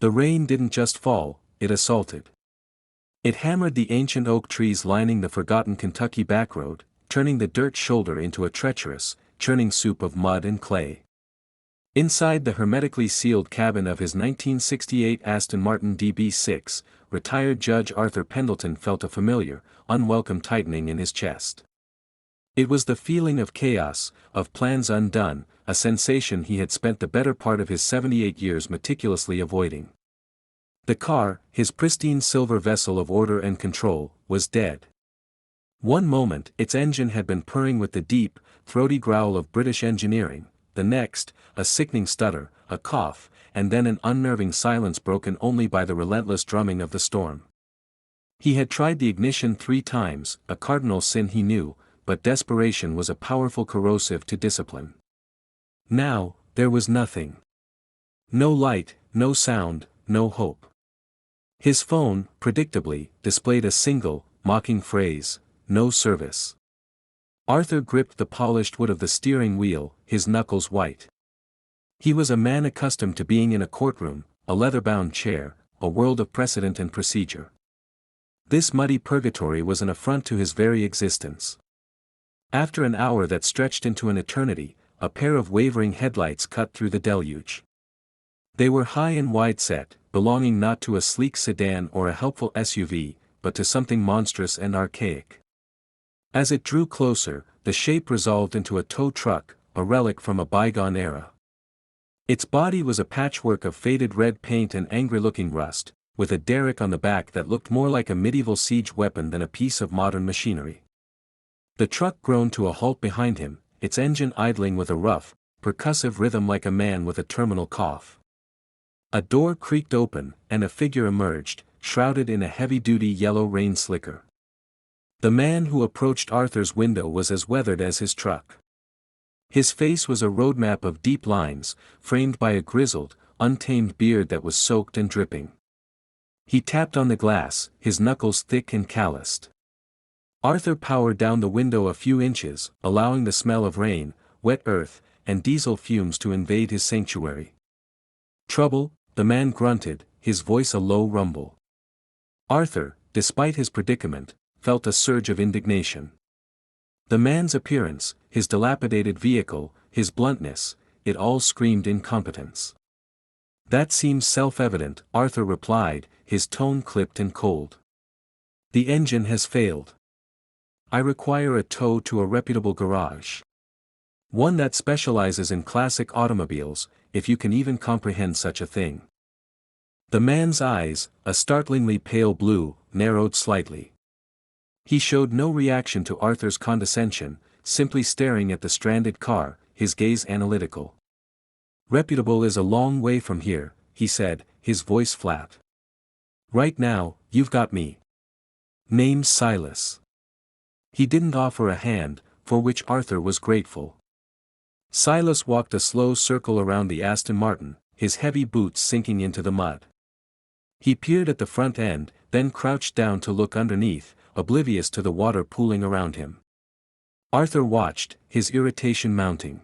The rain didn't just fall, it assaulted. It hammered the ancient oak trees lining the forgotten Kentucky backroad, turning the dirt shoulder into a treacherous, churning soup of mud and clay. Inside the hermetically sealed cabin of his 1968 Aston Martin DB6, retired Judge Arthur Pendleton felt a familiar, unwelcome tightening in his chest. It was the feeling of chaos, of plans undone, a sensation he had spent the better part of his 78 years meticulously avoiding. The car, his pristine silver vessel of order and control, was dead. One moment its engine had been purring with the deep, throaty growl of British engineering, the next, a sickening stutter, a cough, and then an unnerving silence broken only by the relentless drumming of the storm. He had tried the ignition 3 times, a cardinal sin he knew, but desperation was a powerful corrosive to discipline. Now, there was nothing. No light, no sound, no hope. His phone, predictably, displayed a single, mocking phrase, "No service." Arthur gripped the polished wood of the steering wheel, his knuckles white. He was a man accustomed to being in a courtroom, a leather-bound chair, a world of precedent and procedure. This muddy purgatory was an affront to his very existence. After an hour that stretched into an eternity, a pair of wavering headlights cut through the deluge. They were high and wide-set, belonging not to a sleek sedan or a helpful SUV, but to something monstrous and archaic. As it drew closer, the shape resolved into a tow truck, a relic from a bygone era. Its body was a patchwork of faded red paint and angry-looking rust, with a derrick on the back that looked more like a medieval siege weapon than a piece of modern machinery. The truck groaned to a halt behind him, its engine idling with a rough, percussive rhythm like a man with a terminal cough. A door creaked open, and a figure emerged, shrouded in a heavy-duty yellow rain slicker. The man who approached Arthur's window was as weathered as his truck. His face was a roadmap of deep lines, framed by a grizzled, untamed beard that was soaked and dripping. He tapped on the glass, his knuckles thick and calloused. Arthur powered down the window a few inches, allowing the smell of rain, wet earth, and diesel fumes to invade his sanctuary. "Trouble?" the man grunted, his voice a low rumble. Arthur, despite his predicament, felt a surge of indignation. The man's appearance, his dilapidated vehicle, his bluntness, it all screamed incompetence. "That seems self-evident," Arthur replied, his tone clipped and cold. "The engine has failed. I require a tow to a reputable garage. One that specializes in classic automobiles, if you can even comprehend such a thing." The man's eyes, a startlingly pale blue, narrowed slightly. He showed no reaction to Arthur's condescension, simply staring at the stranded car, his gaze analytical. "Reputable is a long way from here," he said, his voice flat. "Right now, you've got me. Name's Silas." He didn't offer a hand, for which Arthur was grateful. Silas walked a slow circle around the Aston Martin, his heavy boots sinking into the mud. He peered at the front end, then crouched down to look underneath, oblivious to the water pooling around him. Arthur watched, his irritation mounting.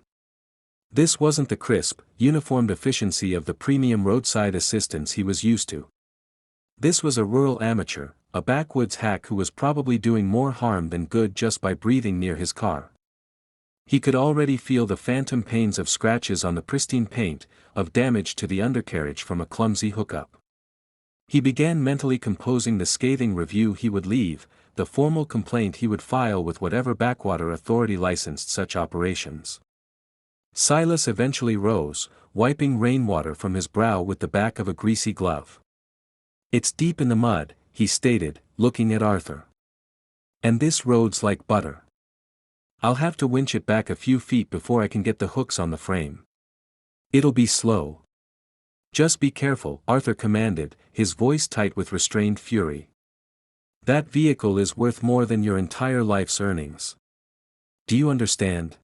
This wasn't the crisp, uniformed efficiency of the premium roadside assistance he was used to. This was a rural amateur, a backwoods hack who was probably doing more harm than good just by breathing near his car. He could already feel the phantom pains of scratches on the pristine paint, of damage to the undercarriage from a clumsy hookup. He began mentally composing the scathing review he would leave, the formal complaint he would file with whatever backwater authority licensed such operations. Silas eventually rose, wiping rainwater from his brow with the back of a greasy glove. "It's deep in the mud," he stated, looking at Arthur. "And this road's like butter. I'll have to winch it back a few feet before I can get the hooks on the frame. It'll be slow." "Just be careful," Arthur commanded, his voice tight with restrained fury. "That vehicle is worth more than your entire life's earnings. Do you understand?"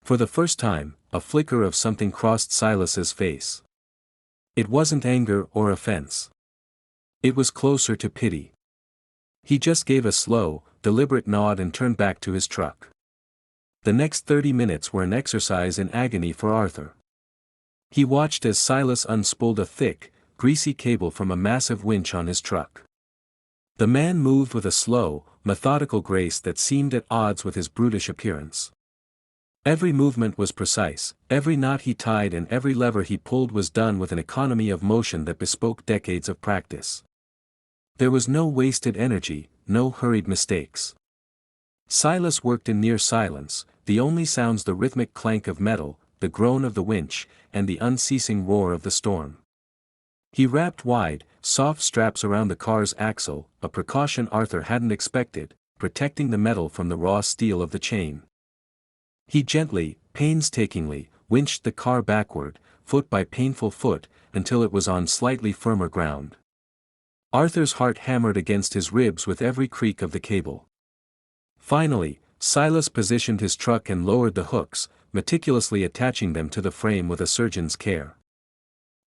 For the first time, a flicker of something crossed Silas's face. It wasn't anger or offense. It was closer to pity. He just gave a slow, deliberate nod and turned back to his truck. The next 30 minutes were an exercise in agony for Arthur. He watched as Silas unspooled a thick, greasy cable from a massive winch on his truck. The man moved with a slow, methodical grace that seemed at odds with his brutish appearance. Every movement was precise, every knot he tied and every lever he pulled was done with an economy of motion that bespoke decades of practice. There was no wasted energy, no hurried mistakes. Silas worked in near silence, the only sounds the rhythmic clank of metal, the groan of the winch, and the unceasing roar of the storm. He wrapped wide, soft straps around the car's axle, a precaution Arthur hadn't expected, protecting the metal from the raw steel of the chain. He gently, painstakingly, winched the car backward, foot by painful foot, until it was on slightly firmer ground. Arthur's heart hammered against his ribs with every creak of the cable. Finally, Silas positioned his truck and lowered the hooks, meticulously attaching them to the frame with a surgeon's care.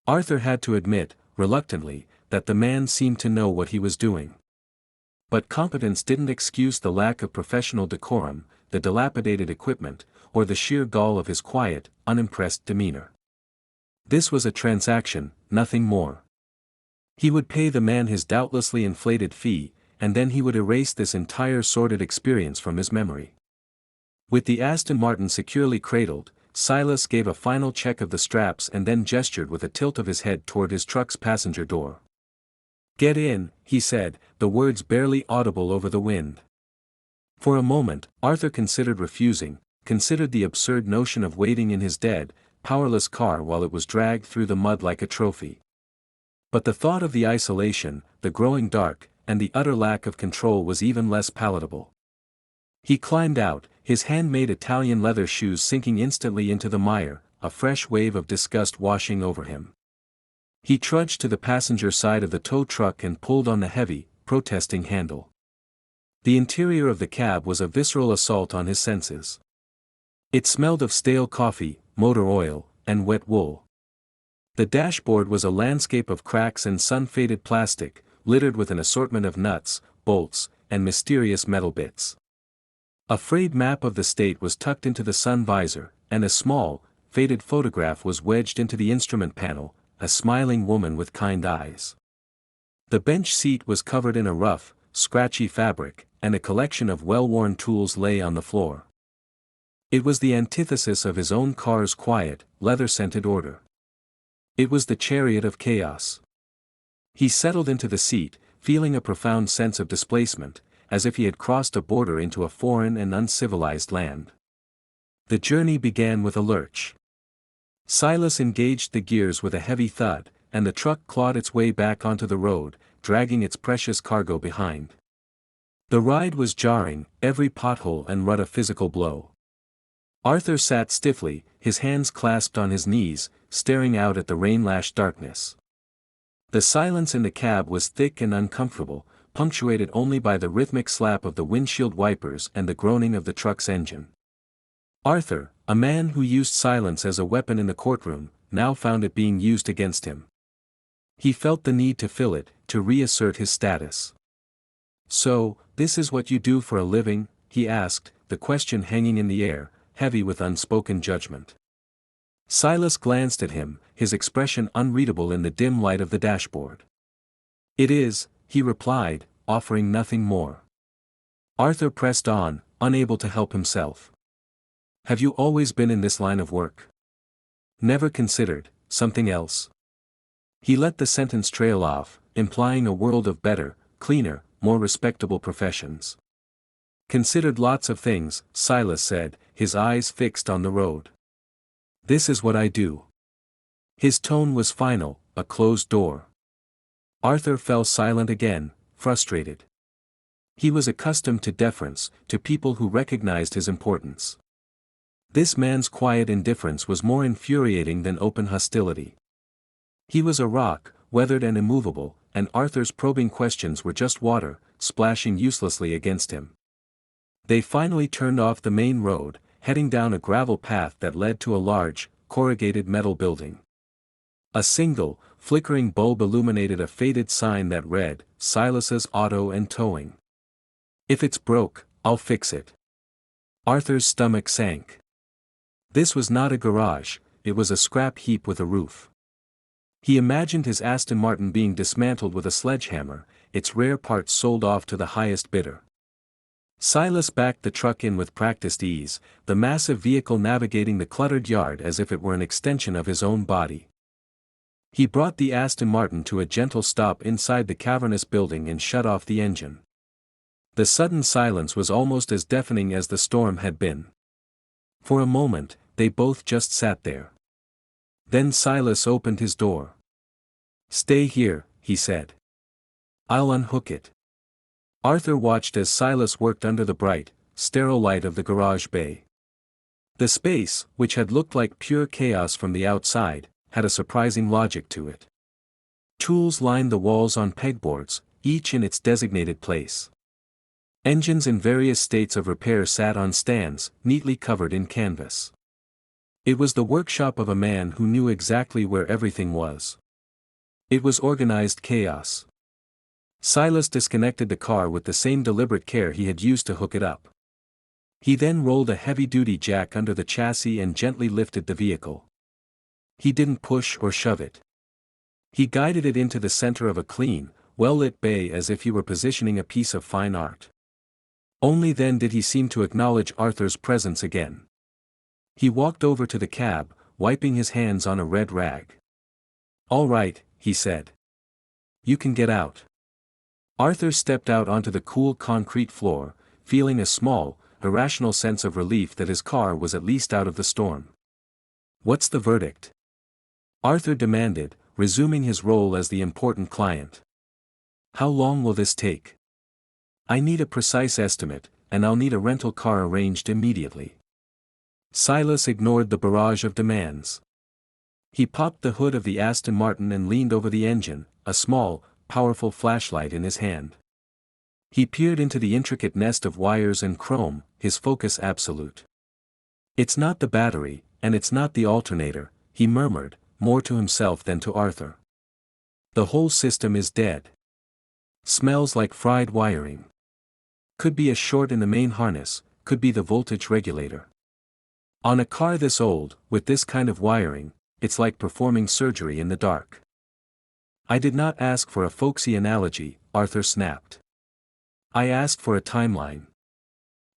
Arthur had to admit, reluctantly, that the man seemed to know what he was doing. But competence didn't excuse the lack of professional decorum, the dilapidated equipment, or the sheer gall of his quiet, unimpressed demeanor. This was a transaction, nothing more. He would pay the man his doubtlessly inflated fee, and then he would erase this entire sordid experience from his memory. With the Aston Martin securely cradled, Silas gave a final check of the straps and then gestured with a tilt of his head toward his truck's passenger door. "Get in," he said, the words barely audible over the wind. For a moment, Arthur considered refusing, considered the absurd notion of waiting in his dead, powerless car while it was dragged through the mud like a trophy. But the thought of the isolation, the growing dark, and the utter lack of control was even less palatable. He climbed out, his handmade Italian leather shoes sinking instantly into the mire, a fresh wave of disgust washing over him. He trudged to the passenger side of the tow truck and pulled on the heavy, protesting handle. The interior of the cab was a visceral assault on his senses. It smelled of stale coffee, motor oil, and wet wool. The dashboard was a landscape of cracks and sun-faded plastic, littered with an assortment of nuts, bolts, and mysterious metal bits. A frayed map of the state was tucked into the sun visor, and a small, faded photograph was wedged into the instrument panel, a smiling woman with kind eyes. The bench seat was covered in a rough, scratchy fabric, and a collection of well-worn tools lay on the floor. It was the antithesis of his own car's quiet, leather-scented order. It was the chariot of chaos. He settled into the seat, feeling a profound sense of displacement, as if he had crossed a border into a foreign and uncivilized land. The journey began with a lurch. Silas engaged the gears with a heavy thud, and the truck clawed its way back onto the road, dragging its precious cargo behind. The ride was jarring, every pothole and rut a physical blow. Arthur sat stiffly, his hands clasped on his knees, staring out at the rain-lashed darkness. The silence in the cab was thick and uncomfortable, punctuated only by the rhythmic slap of the windshield wipers and the groaning of the truck's engine. Arthur, a man who used silence as a weapon in the courtroom, now found it being used against him. He felt the need to fill it, to reassert his status. "So, this is what you do for a living?" he asked, the question hanging in the air, heavy with unspoken judgment. Silas glanced at him, his expression unreadable in the dim light of the dashboard. "It is," he replied, offering nothing more. Arthur pressed on, unable to help himself. "Have you always been in this line of work? Never considered something else?" He let the sentence trail off, implying a world of better, cleaner, more respectable professions. "Considered lots of things," Silas said, his eyes fixed on the road. "This is what I do." His tone was final, a closed door. Arthur fell silent again, frustrated. He was accustomed to deference, to people who recognized his importance. This man's quiet indifference was more infuriating than open hostility. He was a rock, weathered and immovable, and Arthur's probing questions were just water, splashing uselessly against him. They finally turned off the main road, heading down a gravel path that led to a large, corrugated metal building. A single, flickering bulb illuminated a faded sign that read, "Silas's Auto and Towing." "If it's broke, I'll fix it." Arthur's stomach sank. This was not a garage, it was a scrap heap with a roof. He imagined his Aston Martin being dismantled with a sledgehammer, its rare parts sold off to the highest bidder. Silas backed the truck in with practiced ease, the massive vehicle navigating the cluttered yard as if it were an extension of his own body. He brought the Aston Martin to a gentle stop inside the cavernous building and shut off the engine. The sudden silence was almost as deafening as the storm had been. For a moment, they both just sat there. Then Silas opened his door. "Stay here," he said. "I'll unhook it." Arthur watched as Silas worked under the bright, sterile light of the garage bay. The space, which had looked like pure chaos from the outside, had a surprising logic to it. Tools lined the walls on pegboards, each in its designated place. Engines in various states of repair sat on stands, neatly covered in canvas. It was the workshop of a man who knew exactly where everything was. It was organized chaos. Silas disconnected the car with the same deliberate care he had used to hook it up. He then rolled a heavy-duty jack under the chassis and gently lifted the vehicle. He didn't push or shove it. He guided it into the center of a clean, well-lit bay as if he were positioning a piece of fine art. Only then did he seem to acknowledge Arthur's presence again. He walked over to the cab, wiping his hands on a red rag. "All right," he said. "You can get out." Arthur stepped out onto the cool concrete floor, feeling a small, irrational sense of relief that his car was at least out of the storm. "What's the verdict?" Arthur demanded, resuming his role as the important client. "How long will this take?" "I need a precise estimate, and I'll need a rental car arranged immediately." Silas ignored the barrage of demands. He popped the hood of the Aston Martin and leaned over the engine, a small, powerful flashlight in his hand. He peered into the intricate nest of wires and chrome, his focus absolute. "It's not the battery, and it's not the alternator," he murmured, more to himself than to Arthur. "The whole system is dead. Smells like fried wiring. Could be a short in the main harness, could be the voltage regulator. On a car this old, with this kind of wiring, it's like performing surgery in the dark." "I did not ask for a folksy analogy," Arthur snapped. "I asked for a timeline."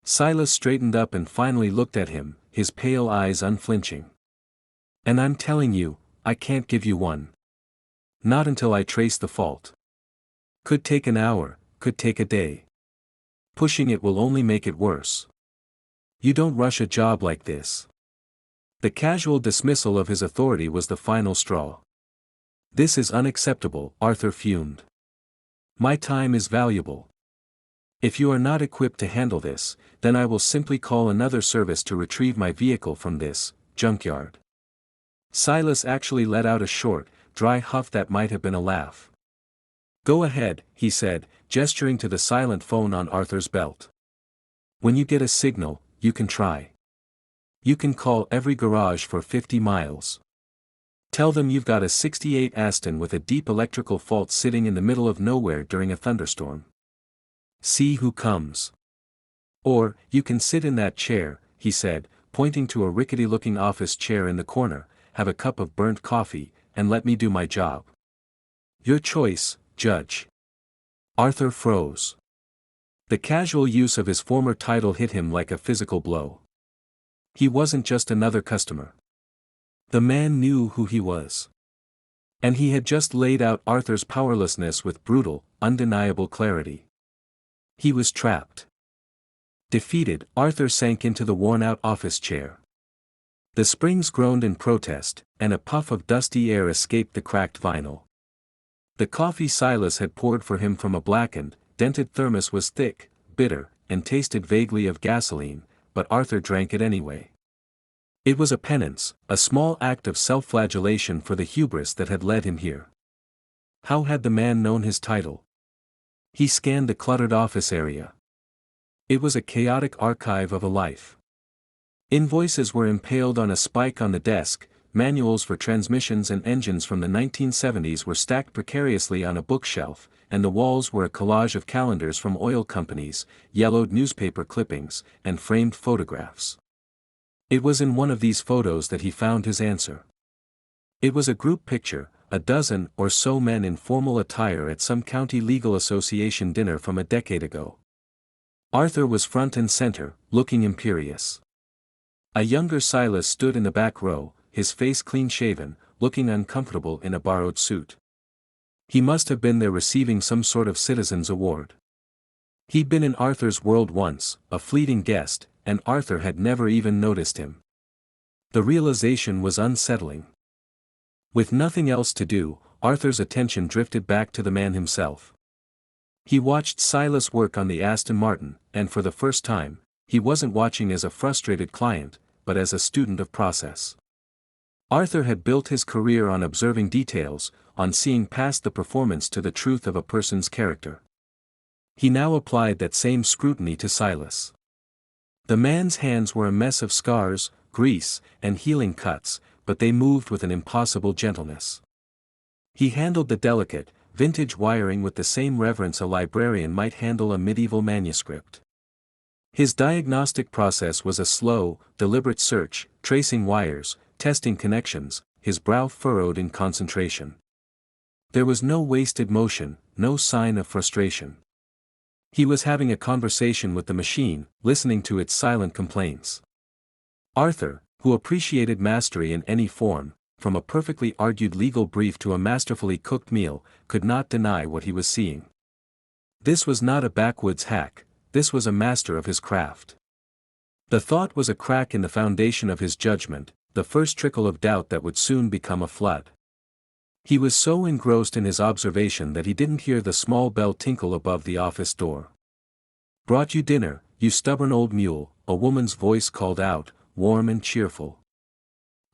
Silas straightened up and finally looked at him, his pale eyes unflinching. "And I'm telling you, I can't give you one. Not until I trace the fault. Could take an hour, could take a day. Pushing it will only make it worse. You don't rush a job like this." The casual dismissal of his authority was the final straw. "This is unacceptable," Arthur fumed. "My time is valuable. If you are not equipped to handle this, then I will simply call another service to retrieve my vehicle from this junkyard." Silas actually let out a short, dry huff that might have been a laugh. "Go ahead," he said, gesturing to the silent phone on Arthur's belt. "When you get a signal, you can try. You can call every garage for 50 miles. Tell them you've got a '68 Aston with a deep electrical fault sitting in the middle of nowhere during a thunderstorm. See who comes. Or, you can sit in that chair," he said, pointing to a rickety-looking office chair in the corner, "have a cup of burnt coffee, and let me do my job. Your choice, Judge." Arthur froze. The casual use of his former title hit him like a physical blow. He wasn't just another customer. The man knew who he was. And he had just laid out Arthur's powerlessness with brutal, undeniable clarity. He was trapped. Defeated, Arthur sank into the worn-out office chair. The springs groaned in protest, and a puff of dusty air escaped the cracked vinyl. The coffee Silas had poured for him from a blackened, dented thermos was thick, bitter, and tasted vaguely of gasoline, but Arthur drank it anyway. It was a penance, a small act of self-flagellation for the hubris that had led him here. How had the man known his title? He scanned the cluttered office area. It was a chaotic archive of a life. Invoices were impaled on a spike on the desk, manuals for transmissions and engines from the 1970s were stacked precariously on a bookshelf, and the walls were a collage of calendars from oil companies, yellowed newspaper clippings, and framed photographs. It was in one of these photos that he found his answer. It was a group picture, a dozen or so men in formal attire at some county legal association dinner from a decade ago. Arthur was front and center, looking imperious. A younger Silas stood in the back row, his face clean-shaven, looking uncomfortable in a borrowed suit. He must have been there receiving some sort of citizen's award. He'd been in Arthur's world once, a fleeting guest, and Arthur had never even noticed him. The realization was unsettling. With nothing else to do, Arthur's attention drifted back to the man himself. He watched Silas work on the Aston Martin, and for the first time, he wasn't watching as a frustrated client, but as a student of process. Arthur had built his career on observing details, on seeing past the performance to the truth of a person's character. He now applied that same scrutiny to Silas. The man's hands were a mess of scars, grease, and healing cuts, but they moved with an impossible gentleness. He handled the delicate, vintage wiring with the same reverence a librarian might handle a medieval manuscript. His diagnostic process was a slow, deliberate search, tracing wires, testing connections, his brow furrowed in concentration. There was no wasted motion, no sign of frustration. He was having a conversation with the machine, listening to its silent complaints. Arthur, who appreciated mastery in any form, from a perfectly argued legal brief to a masterfully cooked meal, could not deny what he was seeing. This was not a backwoods hack, this was a master of his craft. The thought was a crack in the foundation of his judgment, the first trickle of doubt that would soon become a flood. He was so engrossed in his observation that he didn't hear the small bell tinkle above the office door. "Brought you dinner, you stubborn old mule," a woman's voice called out, warm and cheerful.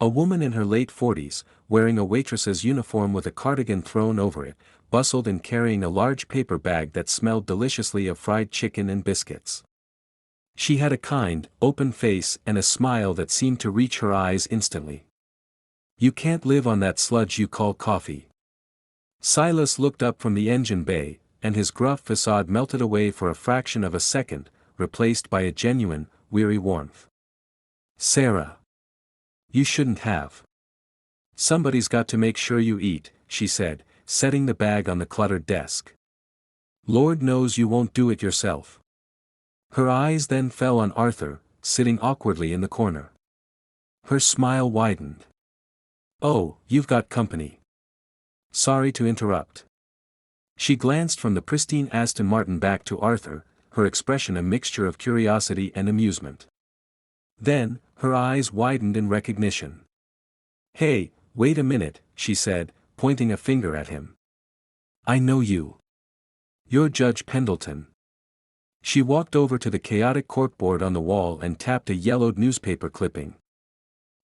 A woman in her late 40s, wearing a waitress's uniform with a cardigan thrown over it, bustled in carrying a large paper bag that smelled deliciously of fried chicken and biscuits. She had a kind, open face and a smile that seemed to reach her eyes instantly. "You can't live on that sludge you call coffee." Silas looked up from the engine bay, and his gruff facade melted away for a fraction of a second, replaced by a genuine, weary warmth. "Sarah. You shouldn't have. Somebody's got to make sure you eat," she said, setting the bag on the cluttered desk. "Lord knows you won't do it yourself." Her eyes then fell on Arthur, sitting awkwardly in the corner. Her smile widened. "Oh, you've got company. Sorry to interrupt." She glanced from the pristine Aston Martin back to Arthur, her expression a mixture of curiosity and amusement. Then, her eyes widened in recognition. "Hey, wait a minute," she said, pointing a finger at him. "I know you. You're Judge Pendleton." She walked over to the chaotic corkboard on the wall and tapped a yellowed newspaper clipping.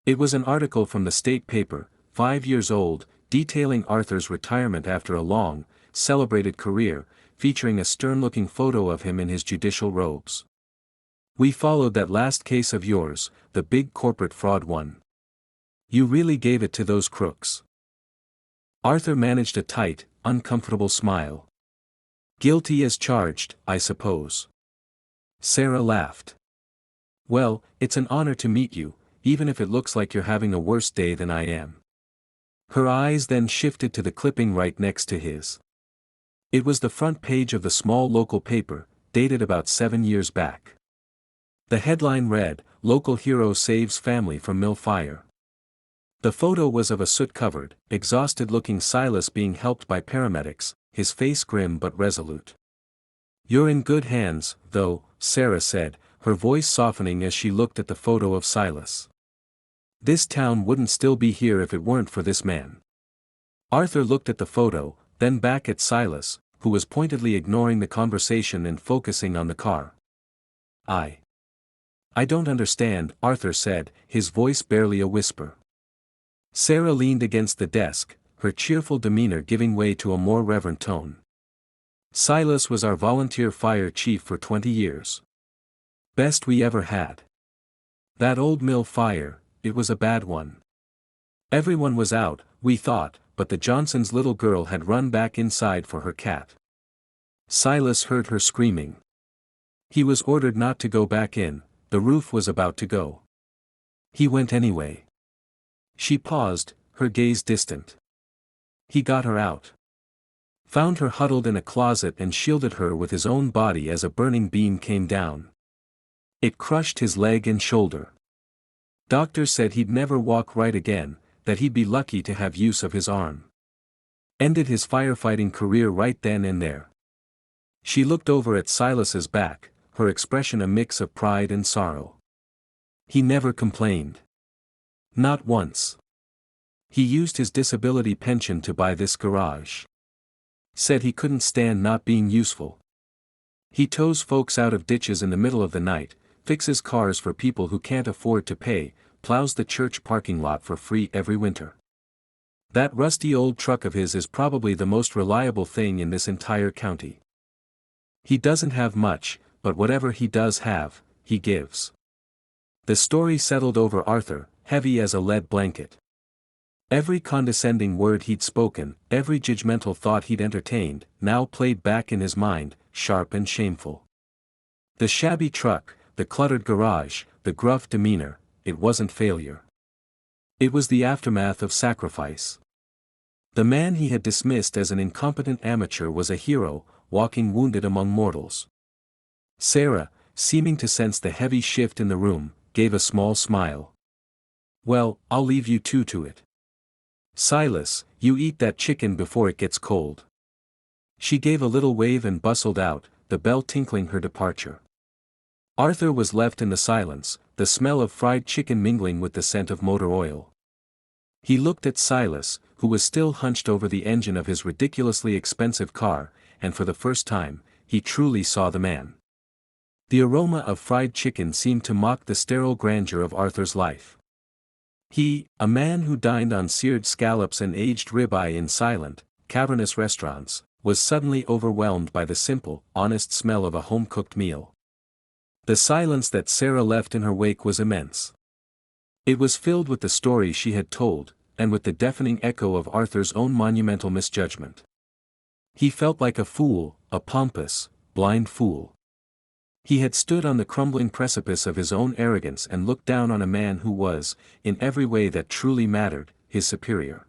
It was an article from the state paper, 5 years old, detailing Arthur's retirement after a long, celebrated career, featuring a stern-looking photo of him in his judicial robes. "We followed that last case of yours, the big corporate fraud one. You really gave it to those crooks." Arthur managed a tight, uncomfortable smile. "Guilty as charged, I suppose." Sarah laughed. "Well, it's an honor to meet you, even if it looks like you're having a worse day than I am." Her eyes then shifted to the clipping right next to his. It was the front page of the small local paper, dated about 7 years back. The headline read, "Local Hero Saves Family from Mill Fire." The photo was of a soot-covered, exhausted-looking Silas being helped by paramedics, his face grim but resolute. "You're in good hands, though," Sarah said, her voice softening as she looked at the photo of Silas. "This town wouldn't still be here if it weren't for this man." Arthur looked at the photo, then back at Silas, who was pointedly ignoring the conversation and focusing on the car. I don't understand," Arthur said, his voice barely a whisper. Sarah leaned against the desk, her cheerful demeanor giving way to a more reverent tone. "Silas was our volunteer fire chief for 20 years. Best we ever had. That old mill fire, it was a bad one. Everyone was out, we thought, but the Johnsons' little girl had run back inside for her cat. Silas heard her screaming. He was ordered not to go back in, the roof was about to go. He went anyway." She paused, her gaze distant. He got her out. Found her huddled in a closet and shielded her with his own body as a burning beam came down. It crushed his leg and shoulder. Doctors said he'd never walk right again, that he'd be lucky to have use of his arm. Ended his firefighting career right then and there. She looked over at Silas's back, her expression a mix of pride and sorrow. He never complained. Not once. He used his disability pension to buy this garage. Said he couldn't stand not being useful. He tows folks out of ditches in the middle of the night, fixes cars for people who can't afford to pay, plows the church parking lot for free every winter. That rusty old truck of his is probably the most reliable thing in this entire county. He doesn't have much, but whatever he does have, he gives. The story settled over Arthur, heavy as a lead blanket. Every condescending word he'd spoken, every judgmental thought he'd entertained, now played back in his mind, sharp and shameful. The shabby truck, the cluttered garage, the gruff demeanor, it wasn't failure. It was the aftermath of sacrifice. The man he had dismissed as an incompetent amateur was a hero, walking wounded among mortals. Sarah, seeming to sense the heavy shift in the room, gave a small smile. "Well, I'll leave you two to it. Silas, you eat that chicken before it gets cold." She gave a little wave and bustled out, the bell tinkling her departure. Arthur was left in the silence, the smell of fried chicken mingling with the scent of motor oil. He looked at Silas, who was still hunched over the engine of his ridiculously expensive car, and for the first time, he truly saw the man. The aroma of fried chicken seemed to mock the sterile grandeur of Arthur's life. He, a man who dined on seared scallops and aged ribeye in silent, cavernous restaurants, was suddenly overwhelmed by the simple, honest smell of a home-cooked meal. The silence that Sarah left in her wake was immense. It was filled with the story she had told, and with the deafening echo of Arthur's own monumental misjudgment. He felt like a fool, a pompous, blind fool. He had stood on the crumbling precipice of his own arrogance and looked down on a man who was, in every way that truly mattered, his superior.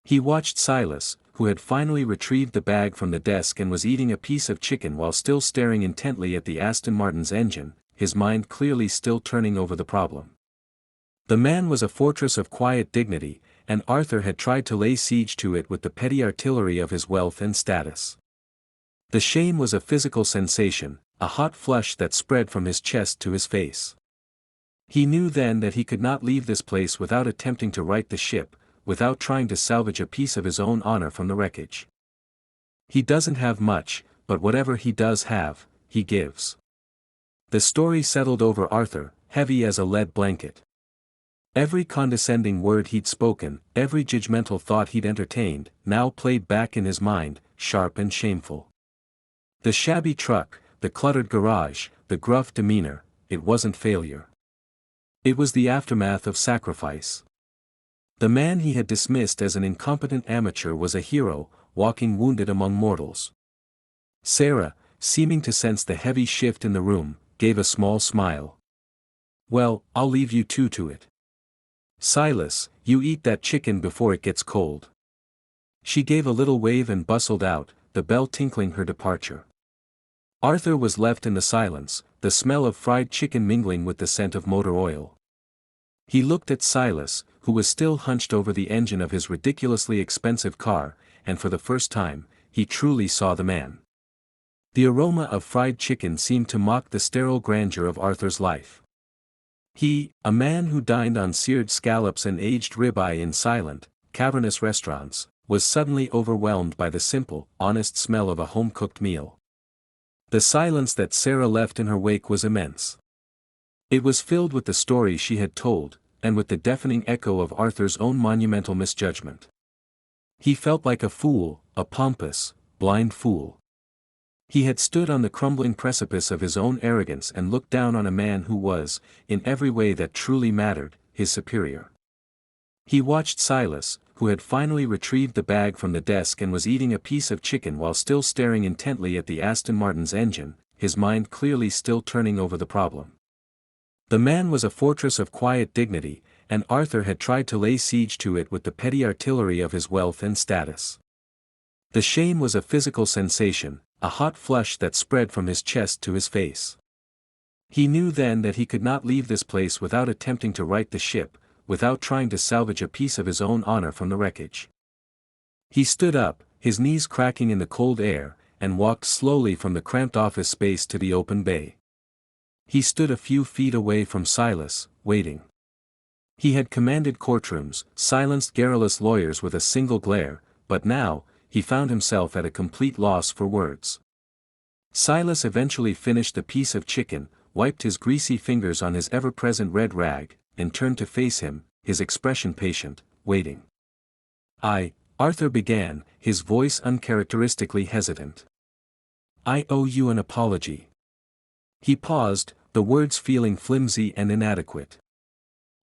He watched Silas, who had finally retrieved the bag from the desk and was eating a piece of chicken while still staring intently at the Aston Martin's engine, his mind clearly still turning over the problem. The man was a fortress of quiet dignity, and Arthur had tried to lay siege to it with the petty artillery of his wealth and status. The shame was a physical sensation, a hot flush that spread from his chest to his face. He knew then that he could not leave this place without attempting to right the ship, without trying to salvage a piece of his own honor from the wreckage. He doesn't have much, but whatever he does have, he gives. The story settled over Arthur, heavy as a lead blanket. Every condescending word he'd spoken, every judgmental thought he'd entertained, now played back in his mind, sharp and shameful. The shabby truck, the cluttered garage, the gruff demeanor, it wasn't failure. It was the aftermath of sacrifice. The man he had dismissed as an incompetent amateur was a hero, walking wounded among mortals. Sarah, seeming to sense the heavy shift in the room, gave a small smile. "Well, I'll leave you two to it. Silas, you eat that chicken before it gets cold." She gave a little wave and bustled out, the bell tinkling her departure. Arthur was left in the silence, the smell of fried chicken mingling with the scent of motor oil. He looked at Silas, who was still hunched over the engine of his ridiculously expensive car, and for the first time, he truly saw the man. The aroma of fried chicken seemed to mock the sterile grandeur of Arthur's life. He, a man who dined on seared scallops and aged ribeye in silent, cavernous restaurants, was suddenly overwhelmed by the simple, honest smell of a home-cooked meal. The silence that Sarah left in her wake was immense. It was filled with the story she had told, and with the deafening echo of Arthur's own monumental misjudgment. He felt like a fool, a pompous, blind fool. He had stood on the crumbling precipice of his own arrogance and looked down on a man who was, in every way that truly mattered, his superior. He watched Silas, who had finally retrieved the bag from the desk and was eating a piece of chicken while still staring intently at the Aston Martin's engine, his mind clearly still turning over the problem. The man was a fortress of quiet dignity, and Arthur had tried to lay siege to it with the petty artillery of his wealth and status. The shame was a physical sensation, a hot flush that spread from his chest to his face. He knew then that he could not leave this place without attempting to right the ship, without trying to salvage a piece of his own honor from the wreckage. He stood up, his knees cracking in the cold air, and walked slowly from the cramped office space to the open bay. He stood a few feet away from Silas, waiting. He had commanded courtrooms, silenced garrulous lawyers with a single glare, but now, he found himself at a complete loss for words. Silas eventually finished the piece of chicken, wiped his greasy fingers on his ever-present red rag, and turned to face him, his expression patient, waiting. Arthur began, his voice uncharacteristically hesitant. I owe you an apology. He paused, the words feeling flimsy and inadequate.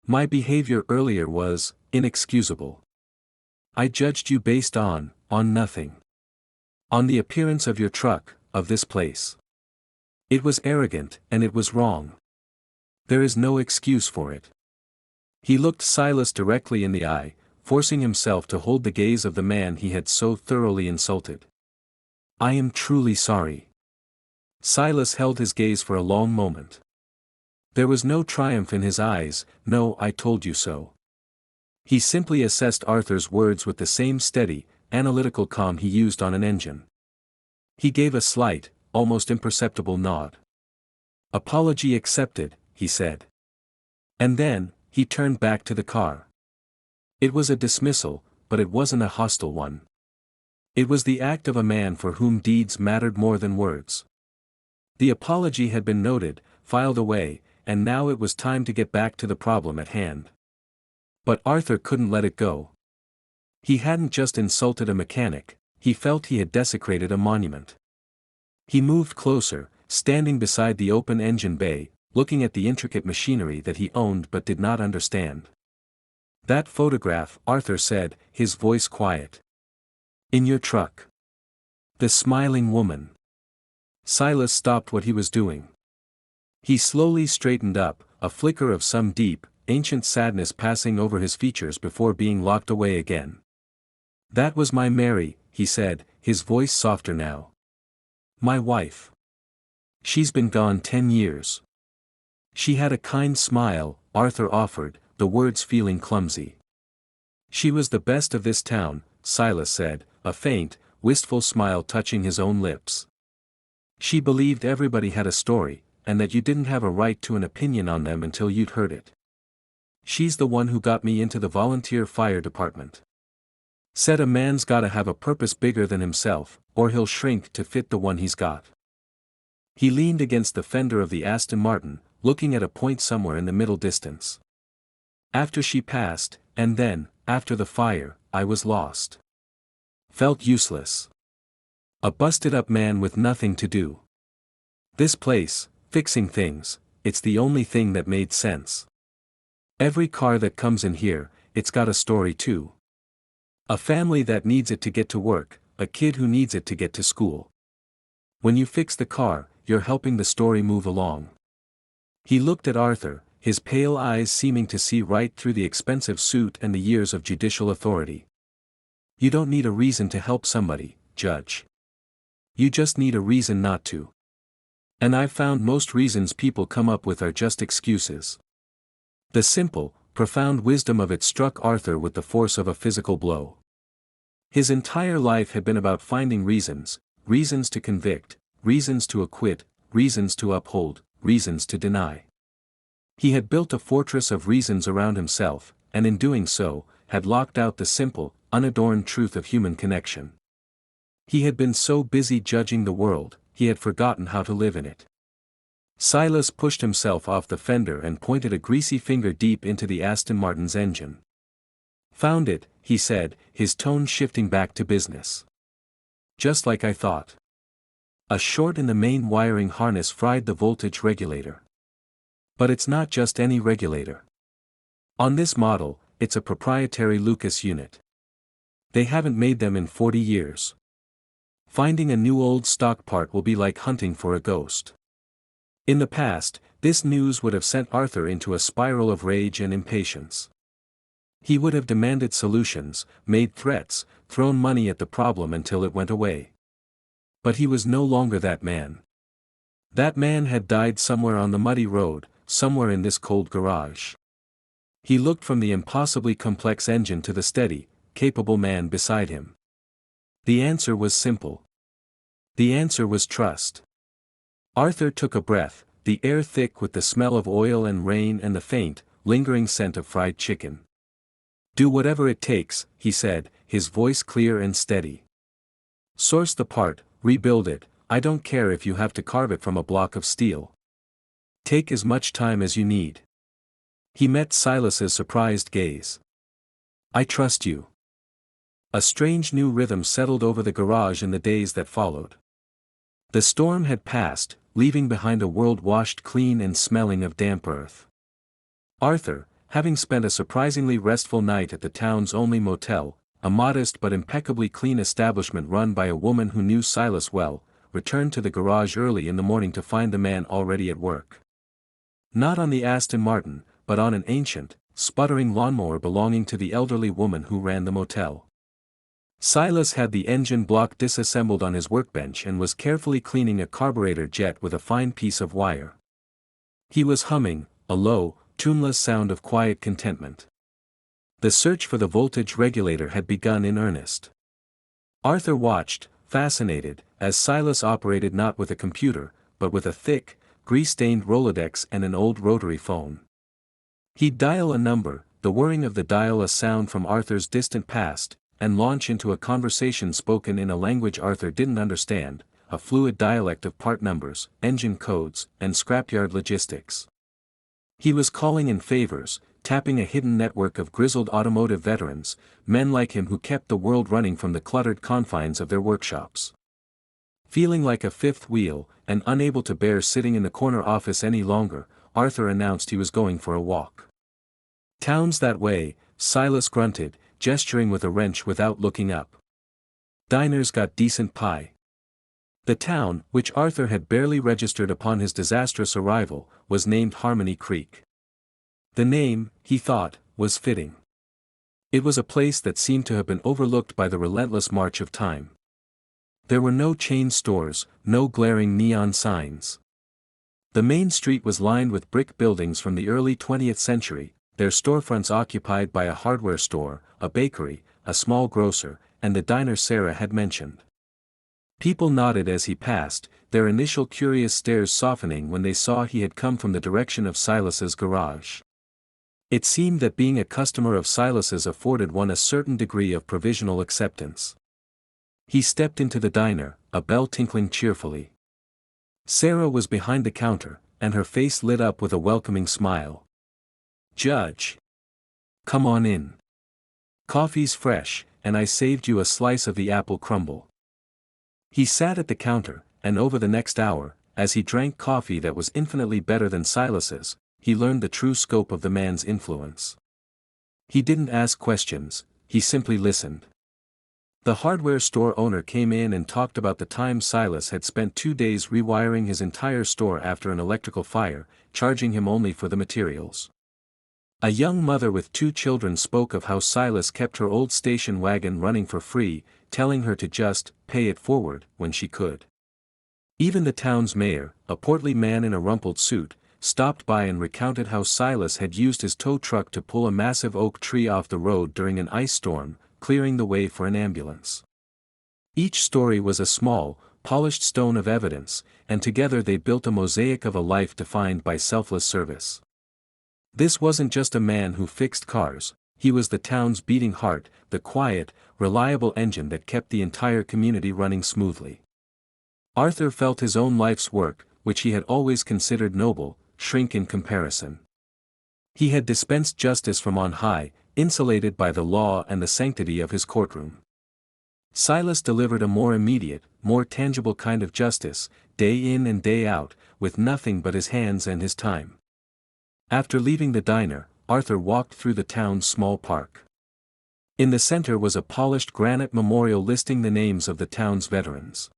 My behavior earlier was inexcusable. I judged you based on nothing. On the appearance of your truck, of this place. It was arrogant, and it was wrong. There is no excuse for it. He looked Silas directly in the eye, forcing himself to hold the gaze of the man he had so thoroughly insulted. I am truly sorry. Silas held his gaze for a long moment. There was no triumph in his eyes, no I told you so. He simply assessed Arthur's words with the same steady, analytical calm he used on an engine. He gave a slight, almost imperceptible nod. Apology accepted, he said. And then, he turned back to the car. It was a dismissal, but it wasn't a hostile one. It was the act of a man for whom deeds mattered more than words. The apology had been noted, filed away, and now it was time to get back to the problem at hand. But Arthur couldn't let it go. He hadn't just insulted a mechanic, he felt he had desecrated a monument. He moved closer, standing beside the open engine bay, looking at the intricate machinery that he owned but did not understand. That photograph, Arthur said, his voice quiet. In your truck. The smiling woman. Silas stopped what he was doing. He slowly straightened up, a flicker of some deep, ancient sadness passing over his features before being locked away again. That was my Mary, he said, his voice softer now. My wife. She's been gone 10 years. She had a kind smile, Arthur offered, the words feeling clumsy. She was the best of this town, Silas said, a faint, wistful smile touching his own lips. She believed everybody had a story, and that you didn't have a right to an opinion on them until you'd heard it. She's the one who got me into the volunteer fire department. Said a man's gotta have a purpose bigger than himself, or he'll shrink to fit the one he's got. He leaned against the fender of the Aston Martin, looking at a point somewhere in the middle distance. After she passed, and then, after the fire, I was lost. Felt useless. A busted-up man with nothing to do. This place, fixing things, it's the only thing that made sense. Every car that comes in here, it's got a story too. A family that needs it to get to work, a kid who needs it to get to school. When you fix the car, you're helping the story move along. He looked at Arthur, his pale eyes seeming to see right through the expensive suit and the years of judicial authority. You don't need a reason to help somebody, Judge. You just need a reason not to. And I've found most reasons people come up with are just excuses. The simple, profound wisdom of it struck Arthur with the force of a physical blow. His entire life had been about finding reasons, reasons to convict, reasons to acquit, reasons to uphold, reasons to deny. He had built a fortress of reasons around himself, and in doing so, had locked out the simple, unadorned truth of human connection. He had been so busy judging the world, he had forgotten how to live in it. Silas pushed himself off the fender and pointed a greasy finger deep into the Aston Martin's engine. Found it, he said, his tone shifting back to business. Just like I thought. A short in the main wiring harness fried the voltage regulator. But it's not just any regulator. On this model, it's a proprietary Lucas unit. They haven't made them in 40 years. Finding a new old stock part will be like hunting for a ghost. In the past, this news would have sent Arthur into a spiral of rage and impatience. He would have demanded solutions, made threats, thrown money at the problem until it went away. But he was no longer that man. That man had died somewhere on the muddy road, somewhere in this cold garage. He looked from the impossibly complex engine to the steady, capable man beside him. The answer was simple. The answer was trust. Arthur took a breath, the air thick with the smell of oil and rain and the faint, lingering scent of fried chicken. "Do whatever it takes," he said, his voice clear and steady. "Source the part, rebuild it, I don't care if you have to carve it from a block of steel. Take as much time as you need." He met Silas's surprised gaze. "I trust you." A strange new rhythm settled over the garage in the days that followed. The storm had passed, leaving behind a world washed clean and smelling of damp earth. Arthur, having spent a surprisingly restful night at the town's only motel, a modest but impeccably clean establishment run by a woman who knew Silas well, returned to the garage early in the morning to find the man already at work. Not on the Aston Martin, but on an ancient, sputtering lawnmower belonging to the elderly woman who ran the motel. Silas had the engine block disassembled on his workbench and was carefully cleaning a carburetor jet with a fine piece of wire. He was humming, a low, tuneless sound of quiet contentment. The search for the voltage regulator had begun in earnest. Arthur watched, fascinated, as Silas operated not with a computer, but with a thick, grease-stained Rolodex and an old rotary phone. He'd dial a number, the whirring of the dial a sound from Arthur's distant past, and launch into a conversation spoken in a language Arthur didn't understand, a fluid dialect of part numbers, engine codes, and scrapyard logistics. He was calling in favors, tapping a hidden network of grizzled automotive veterans, men like him who kept the world running from the cluttered confines of their workshops. Feeling like a fifth wheel, and unable to bear sitting in the corner office any longer, Arthur announced he was going for a walk. "Town's that way," Silas grunted, gesturing with a wrench without looking up. "Diner's got decent pie." The town, which Arthur had barely registered upon his disastrous arrival, was named Harmony Creek. The name, he thought, was fitting. It was a place that seemed to have been overlooked by the relentless march of time. There were no chain stores, no glaring neon signs. The main street was lined with brick buildings from the early 20th century, their storefronts occupied by a hardware store, a bakery, a small grocer, and the diner Sarah had mentioned. People nodded as he passed, their initial curious stares softening when they saw he had come from the direction of Silas's garage. It seemed that being a customer of Silas's afforded one a certain degree of provisional acceptance. He stepped into the diner, a bell tinkling cheerfully. Sarah was behind the counter, and her face lit up with a welcoming smile. "Judge. Come on in. Coffee's fresh, and I saved you a slice of the apple crumble." He sat at the counter, and over the next hour, as he drank coffee that was infinitely better than Silas's, he learned the true scope of the man's influence. He didn't ask questions, he simply listened. The hardware store owner came in and talked about the time Silas had spent 2 days rewiring his entire store after an electrical fire, charging him only for the materials. A young mother with 2 children spoke of how Silas kept her old station wagon running for free, telling her to just pay it forward when she could. Even the town's mayor, a portly man in a rumpled suit, stopped by and recounted how Silas had used his tow truck to pull a massive oak tree off the road during an ice storm, clearing the way for an ambulance. Each story was a small, polished stone of evidence, and together they built a mosaic of a life defined by selfless service. This wasn't just a man who fixed cars, he was the town's beating heart, the quiet, reliable engine that kept the entire community running smoothly. Arthur felt his own life's work, which he had always considered noble, shrink in comparison. He had dispensed justice from on high, insulated by the law and the sanctity of his courtroom. Silas delivered a more immediate, more tangible kind of justice, day in and day out, with nothing but his hands and his time. After leaving the diner, Arthur walked through the town's small park. In the center was a polished granite memorial listing the names of the town's veterans.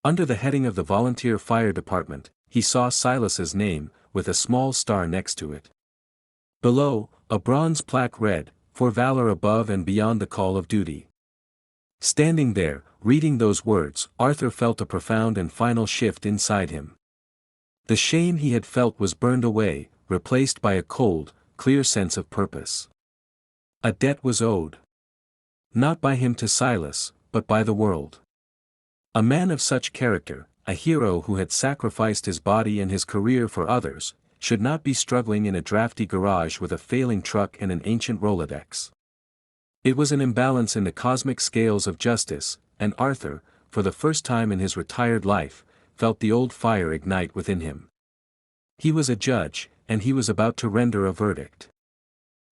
Under the heading of the Volunteer Fire Department, he saw Silas's name, with a small star next to it. Below, a bronze plaque read, for valor above and beyond the call of duty. Standing there, reading those words, Arthur felt a profound and final shift inside him. The shame he had felt was burned away, replaced by a cold, clear sense of purpose. A debt was owed. Not by him to Silas, but by the world. A man of such character, a hero who had sacrificed his body and his career for others, should not be struggling in a drafty garage with a failing truck and an ancient Rolodex. It was an imbalance in the cosmic scales of justice, and Arthur, for the first time in his retired life, felt the old fire ignite within him. He was a judge, and he was about to render a verdict.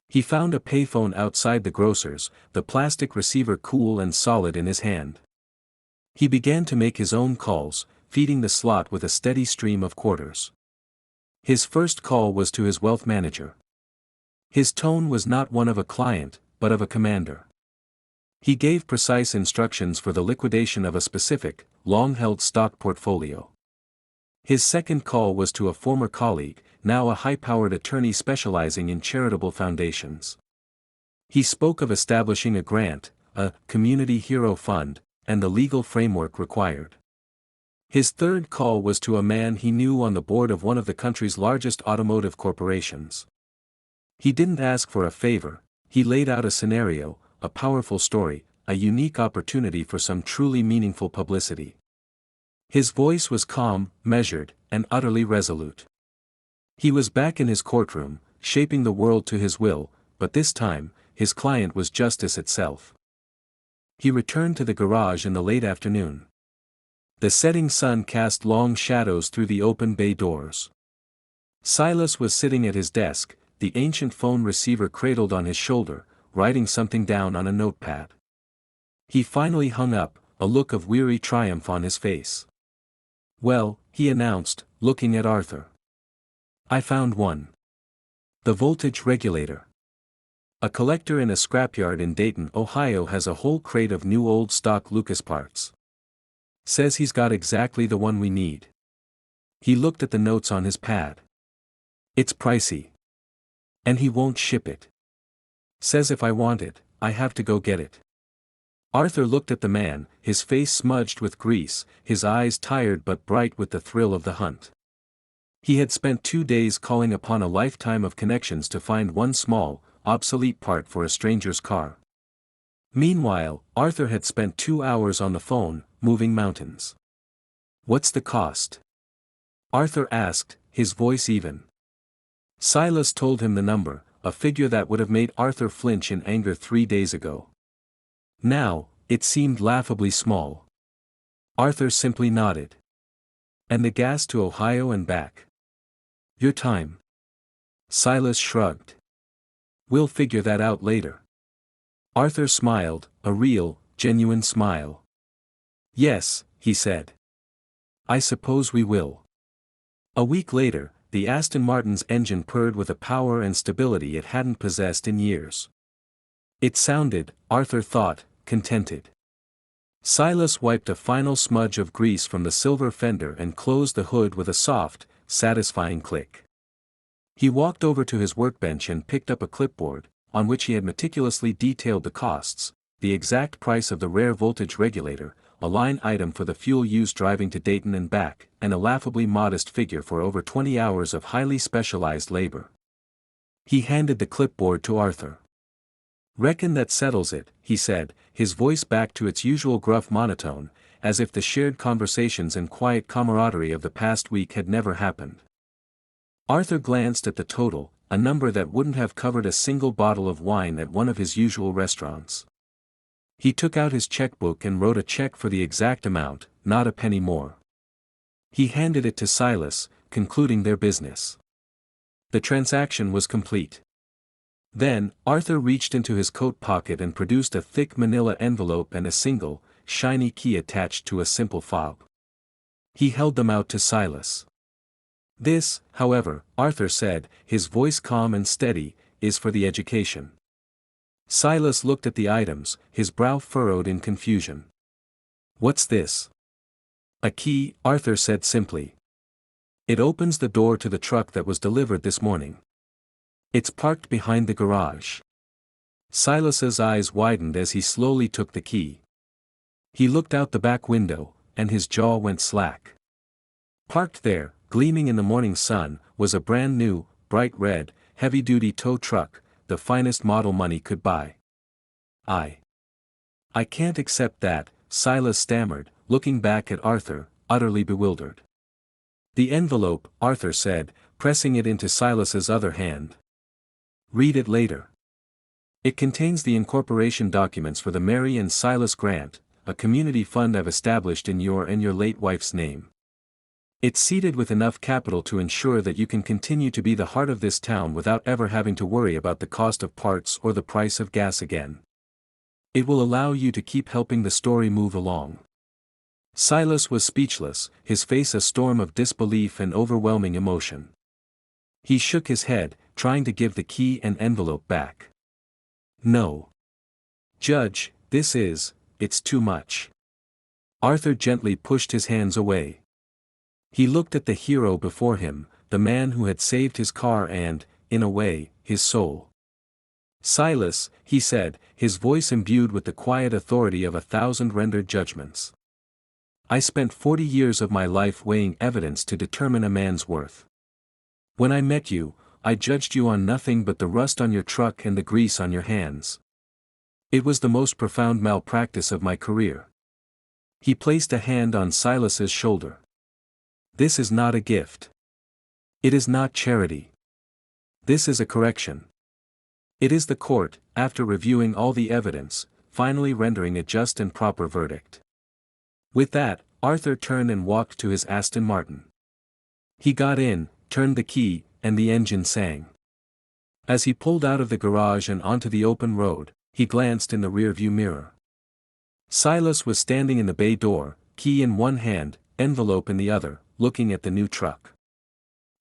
He found a payphone outside the grocer's, the plastic receiver cool and solid in his hand. He began to make his own calls, feeding the slot with a steady stream of quarters. His first call was to his wealth manager. His tone was not one of a client, but of a commander. He gave precise instructions for the liquidation of a specific, long-held stock portfolio. His second call was to a former colleague, now a high-powered attorney specializing in charitable foundations. He spoke of establishing a grant, a community hero fund, and the legal framework required. His third call was to a man he knew on the board of one of the country's largest automotive corporations. He didn't ask for a favor, he laid out a scenario, a powerful story, a unique opportunity for some truly meaningful publicity. His voice was calm, measured, and utterly resolute. He was back in his courtroom, shaping the world to his will, but this time, his client was justice itself. He returned to the garage in the late afternoon. The setting sun cast long shadows through the open bay doors. Silas was sitting at his desk, the ancient phone receiver cradled on his shoulder, writing something down on a notepad. He finally hung up, a look of weary triumph on his face. "Well," he announced, looking at Arthur. "I found one. The voltage regulator. A collector in a scrapyard in Dayton, Ohio has a whole crate of new old stock Lucas parts. Says he's got exactly the one we need." He looked at the notes on his pad. "It's pricey. And he won't ship it. Says if I want it, I have to go get it." Arthur looked at the man, his face smudged with grease, his eyes tired but bright with the thrill of the hunt. He had spent 2 days calling upon a lifetime of connections to find one small, obsolete part for a stranger's car. Meanwhile, Arthur had spent 2 hours on the phone, moving mountains. "What's the cost?" Arthur asked, his voice even. Silas told him the number, a figure that would have made Arthur flinch in anger 3 days ago. Now, it seemed laughably small. Arthur simply nodded. "And the gas to Ohio and back?" "Your time." Silas shrugged. "We'll figure that out later." Arthur smiled, a real, genuine smile. "Yes," he said. "I suppose we will." A week later, the Aston Martin's engine purred with a power and stability it hadn't possessed in years. It sounded, Arthur thought, contented. Silas wiped a final smudge of grease from the silver fender and closed the hood with a soft, satisfying click. He walked over to his workbench and picked up a clipboard, on which he had meticulously detailed the costs, the exact price of the rare voltage regulator, a line item for the fuel used driving to Dayton and back, and a laughably modest figure for over 20 hours of highly specialized labor. He handed the clipboard to Arthur. "Reckon that settles it," he said, his voice back to its usual gruff monotone, as if the shared conversations and quiet camaraderie of the past week had never happened. Arthur glanced at the total, a number that wouldn't have covered a single bottle of wine at one of his usual restaurants. He took out his checkbook and wrote a check for the exact amount, not a penny more. He handed it to Silas, concluding their business. The transaction was complete. Then, Arthur reached into his coat pocket and produced a thick manila envelope and a single, shiny key attached to a simple fob. He held them out to Silas. "This, however," Arthur said, his voice calm and steady, "is for the education." Silas looked at the items, his brow furrowed in confusion. "What's this?" "A key," Arthur said simply. "It opens the door to the truck that was delivered this morning. It's parked behind the garage." Silas's eyes widened as he slowly took the key. He looked out the back window, and his jaw went slack. Parked there, gleaming in the morning sun, was a brand new, bright red, heavy-duty tow truck, the finest model money could buy. I can't accept that," Silas stammered, looking back at Arthur, utterly bewildered. "The envelope," Arthur said, pressing it into Silas's other hand. "Read it later. It contains the incorporation documents for the Mary and Silas Grant, a community fund I've established in your and your late wife's name. It's seeded with enough capital to ensure that you can continue to be the heart of this town without ever having to worry about the cost of parts or the price of gas again. It will allow you to keep helping the story move along." Silas was speechless, his face a storm of disbelief and overwhelming emotion. He shook his head, trying to give the key and envelope back. "No. Judge, it's too much." Arthur gently pushed his hands away. He looked at the hero before him, the man who had saved his car and, in a way, his soul. "Silas," he said, his voice imbued with the quiet authority of 1,000 rendered judgments. "I spent 40 years of my life weighing evidence to determine a man's worth. When I met you, I judged you on nothing but the rust on your truck and the grease on your hands. It was the most profound malpractice of my career." He placed a hand on Silas's shoulder. "This is not a gift. It is not charity. This is a correction. It is the court, after reviewing all the evidence, finally rendering a just and proper verdict." With that, Arthur turned and walked to his Aston Martin. He got in, turned the key, and the engine sang. As he pulled out of the garage and onto the open road, he glanced in the rearview mirror. Silas was standing in the bay door, key in one hand, envelope in the other, looking at the new truck.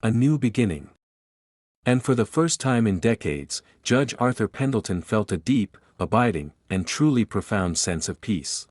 A new beginning. And for the first time in decades, Judge Arthur Pendleton felt a deep, abiding, and truly profound sense of peace.